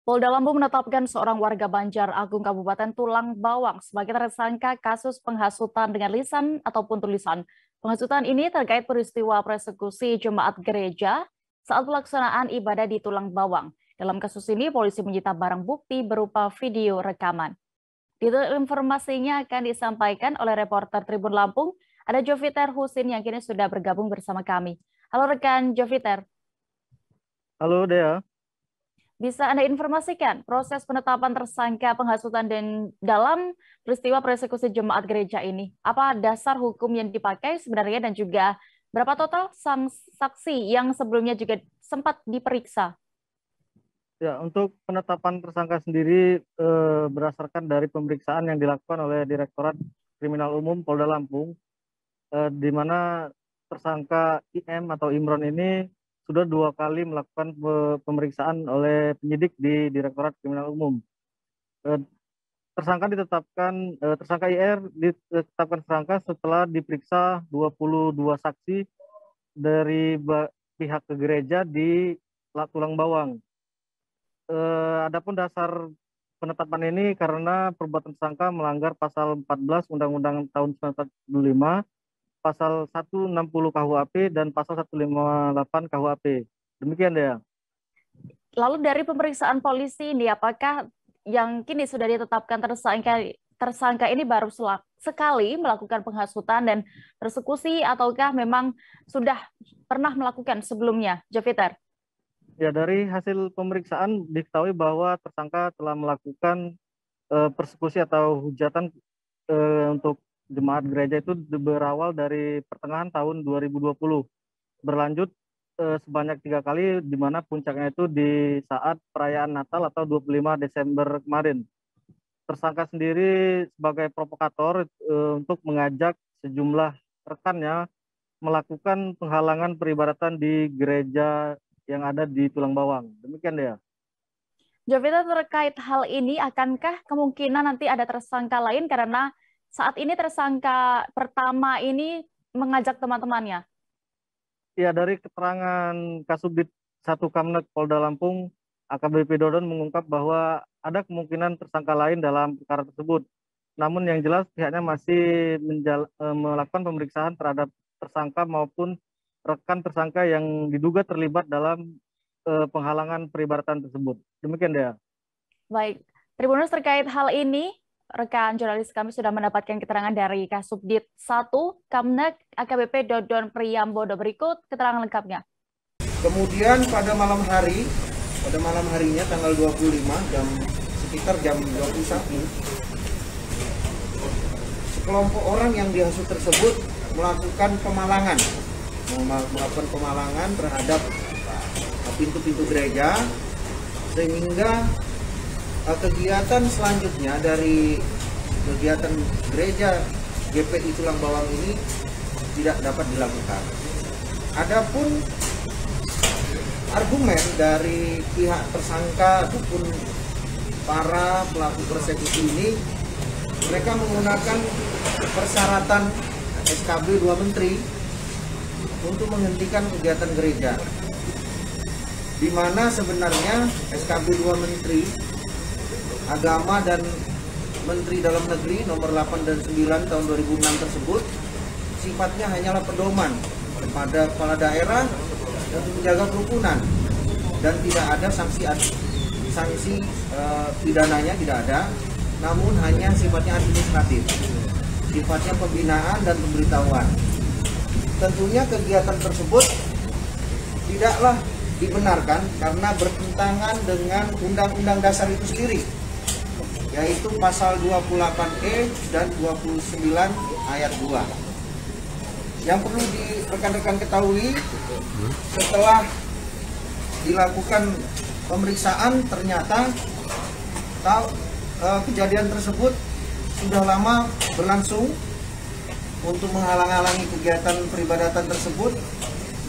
Polda Lampung menetapkan seorang warga Banjar Agung Kabupaten Tulang Bawang sebagai tersangka kasus penghasutan dengan lisan ataupun tulisan. Penghasutan ini terkait peristiwa persekusi jemaat gereja saat pelaksanaan ibadah di Tulang Bawang. Dalam kasus ini, polisi menyita barang bukti berupa video rekaman. Detail informasinya akan disampaikan oleh reporter Tribun Lampung, ada Joviter Husin yang kini sudah bergabung bersama kami. Halo rekan Joviter. Halo Dea. Bisa Anda informasikan proses penetapan tersangka penghasutan dan dalam peristiwa persekusi jemaat gereja ini? Apa dasar hukum yang dipakai sebenarnya dan juga berapa total saksi yang sebelumnya juga sempat diperiksa? Ya, untuk penetapan tersangka sendiri berdasarkan dari pemeriksaan yang dilakukan oleh Direktorat Kriminal Umum Polda Lampung, di mana tersangka IM atau Imron ini sudah 2 kali melakukan pemeriksaan oleh penyidik di Direktorat Kriminal Umum. Tersangka IR ditetapkan tersangka setelah diperiksa 22 saksi dari pihak ke gereja di Tulang Bawang. Adapun dasar penetapan ini karena perbuatan tersangka melanggar pasal 14 Undang-Undang tahun 1945, pasal 160 KUHP dan pasal 158 KUHP. Demikian ya. Lalu dari pemeriksaan polisi ini, apakah yang kini sudah ditetapkan tersangka ini baru sekali melakukan penghasutan dan persekusi ataukah memang sudah pernah melakukan sebelumnya, Joviter? Ya, dari hasil pemeriksaan diketahui bahwa tersangka telah melakukan persekusi atau hujatan untuk jemaat gereja itu berawal dari pertengahan tahun 2020. Berlanjut sebanyak 3 kali, di mana puncaknya itu di saat perayaan Natal atau 25 Desember kemarin. Tersangka sendiri sebagai provokator untuk mengajak sejumlah rekannya melakukan penghalangan peribadatan di gereja yang ada di Tulang Bawang. Demikian ya. Jovita, terkait hal ini, akankah kemungkinan nanti ada tersangka lain karena saat ini tersangka pertama ini mengajak teman-temannya? Ya, dari keterangan Kasubdit 1 Kamnek Polda Lampung, AKBP Dodon mengungkap bahwa ada kemungkinan tersangka lain dalam perkara tersebut. Namun yang jelas pihaknya masih melakukan pemeriksaan terhadap tersangka maupun rekan tersangka yang diduga terlibat dalam penghalangan peribadatan tersebut. Demikian dia. Baik, Tribuners, terkait hal ini, rekan jurnalis kami sudah mendapatkan keterangan dari Kasubdit 1 Kamnek AKBP Dodon Priyambodo. Berikut keterangan lengkapnya. Kemudian pada malam harinya tanggal 25 sekitar jam 21, sekelompok orang yang dihasut tersebut melakukan pemalangan terhadap pintu-pintu gereja, sehingga kegiatan selanjutnya dari kegiatan gereja GPI Tulang Bawang ini tidak dapat dilakukan. Adapun argumen dari pihak tersangka ataupun para pelaku persekusi ini, mereka menggunakan persyaratan SKB 2 Menteri untuk menghentikan kegiatan gereja, di mana sebenarnya SKB 2 Menteri Agama dan Menteri Dalam Negeri nomor 8 dan 9 tahun 2006 tersebut sifatnya hanyalah pedoman kepada kepala daerah untuk menjaga kerukunan, dan tidak ada sanksi pidananya, tidak ada, namun hanya sifatnya administratif, sifatnya pembinaan dan pemberitahuan. Tentunya kegiatan tersebut tidaklah dibenarkan karena bertentangan dengan Undang-Undang Dasar itu sendiri, yaitu pasal 28E dan 29 ayat 2. Yang perlu rekan-rekan ketahui, setelah dilakukan pemeriksaan ternyata kejadian tersebut sudah lama berlangsung untuk menghalang-halangi kegiatan peribadatan tersebut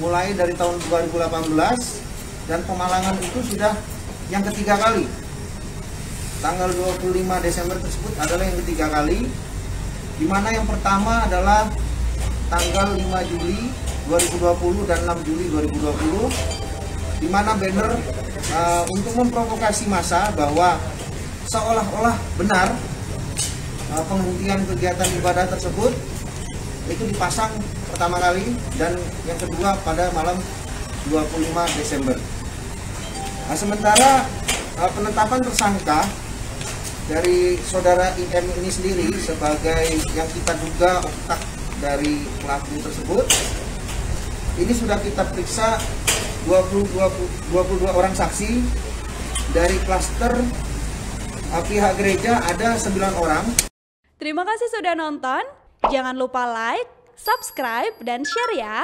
mulai dari tahun 2018, dan pemalangan itu sudah yang ketiga kali. Tanggal 25 Desember tersebut adalah yang ketiga kali, di mana yang pertama adalah tanggal 5 Juli 2020 dan 6 Juli 2020, di mana banner untuk memprovokasi massa bahwa seolah-olah benar penghentian kegiatan ibadah tersebut itu dipasang pertama kali dan yang kedua pada malam 25 Desember. Nah, sementara penetapan tersangka dari saudara IM ini sendiri sebagai yang kita duga otak dari pelaku tersebut, ini sudah kita periksa 22 orang saksi. Dari klaster pihak gereja ada 9 orang. Terima kasih sudah nonton. Jangan lupa like, subscribe, dan share ya.